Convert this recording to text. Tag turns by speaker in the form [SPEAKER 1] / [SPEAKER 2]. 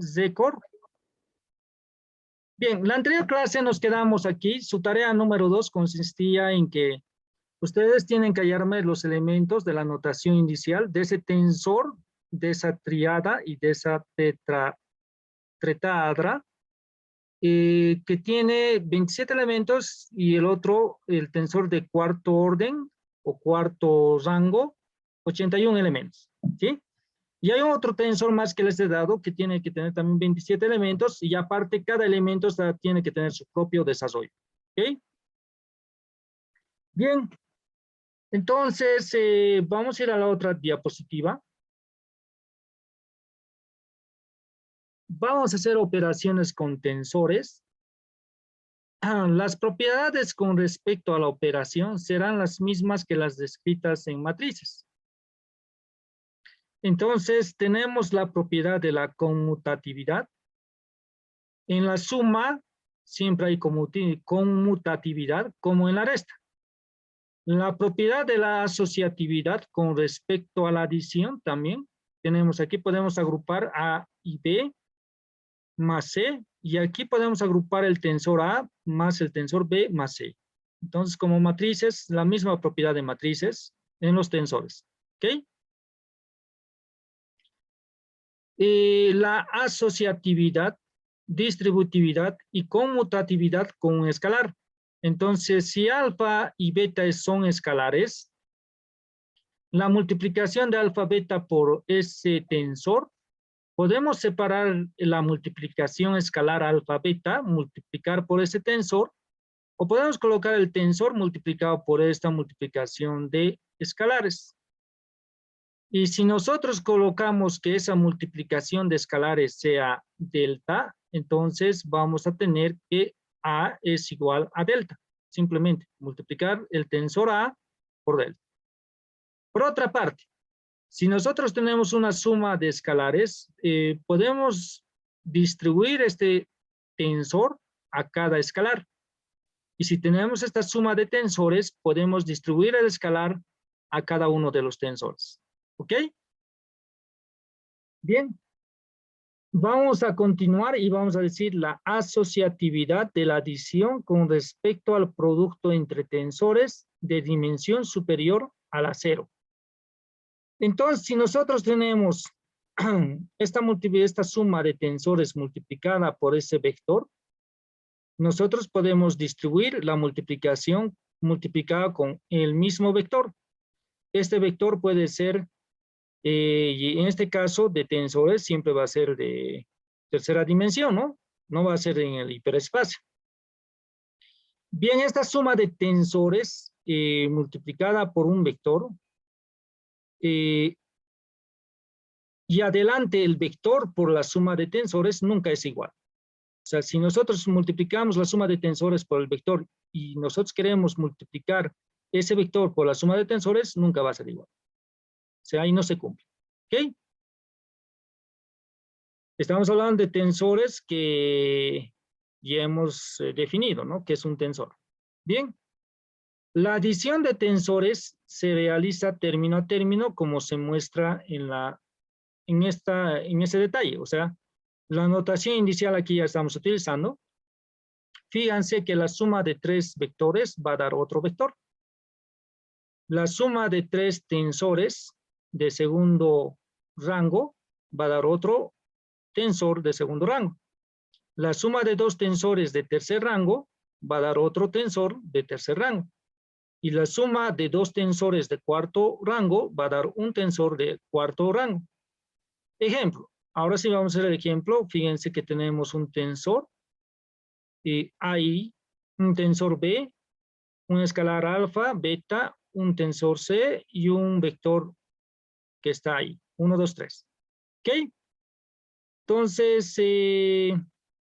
[SPEAKER 1] Zecor. Bien, la anterior clase nos quedamos aquí. Su tarea número 2 consistía en que ustedes tienen que hallarme los elementos de la notación inicial de ese tensor, de esa triada y de esa tetraedra, que tiene 27 elementos y el otro, el tensor de cuarto orden o cuarto rango, 81 elementos, ¿sí? Y hay otro tensor más que les he dado que tiene que tener también 27 elementos y aparte cada elemento tiene que tener su propio desarrollo, ¿ok? Bien, entonces vamos a ir a la otra diapositiva. Vamos a hacer operaciones con tensores. Las propiedades con respecto a la operación serán las mismas que las descritas en matrices. Entonces, tenemos la propiedad de la conmutatividad. En la suma siempre hay conmutatividad, como en la resta. La propiedad de la asociatividad con respecto a la adición también tenemos aquí, podemos agrupar A y B más C, y aquí podemos agrupar el tensor A más el tensor B más C. Entonces, como matrices, la misma propiedad de matrices en los tensores, ¿ok? La asociatividad, distributividad y conmutatividad con un escalar. Entonces, si alfa y beta son escalares, la multiplicación de alfa beta por ese tensor, podemos separar la multiplicación escalar alfa beta, multiplicar por ese tensor, o podemos colocar el tensor multiplicado por esta multiplicación de escalares. Y si nosotros colocamos que esa multiplicación de escalares sea delta, entonces vamos a tener que A es igual a delta. Simplemente multiplicar el tensor A por delta. Por otra parte, si nosotros tenemos una suma de escalares, podemos distribuir este tensor a cada escalar. Y si tenemos esta suma de tensores, podemos distribuir el escalar a cada uno de los tensores. ¿Ok? Bien. Vamos a continuar y vamos a decir la asociatividad de la adición con respecto al producto entre tensores de dimensión superior a la 0. Entonces, si nosotros tenemos esta suma de tensores multiplicada por ese vector, nosotros podemos distribuir la multiplicación multiplicada con el mismo vector. Este vector puede ser, y en este caso de tensores, siempre va a ser de tercera dimensión, ¿no? No va a ser en el hiperespacio. Bien, esta suma de tensores multiplicada por un vector, y adelante el vector por la suma de tensores nunca es igual. O sea, si nosotros multiplicamos la suma de tensores por el vector y nosotros queremos multiplicar ese vector por la suma de tensores, nunca va a ser igual. O sea, ahí no se cumple. ¿Ok? Estamos hablando de tensores que ya hemos definido, ¿no? Que es un tensor. Bien. La adición de tensores se realiza término a término como se muestra en ese detalle. O sea, la notación inicial aquí ya estamos utilizando. Fíjense que la suma de 3 vectores va a dar otro vector. La suma de 3 tensores de segundo rango va a dar otro tensor de segundo rango. La suma de 2 tensores de tercer rango va a dar otro tensor de tercer rango. Y la suma de 2 tensores de cuarto rango va a dar un tensor de cuarto rango. Ejemplo, ahora sí vamos a hacer el ejemplo. Fíjense que tenemos un tensor ahí, un tensor B, un escalar alfa, beta, un tensor C y un vector que está ahí, 1, 2, 3. ¿Ok? Entonces,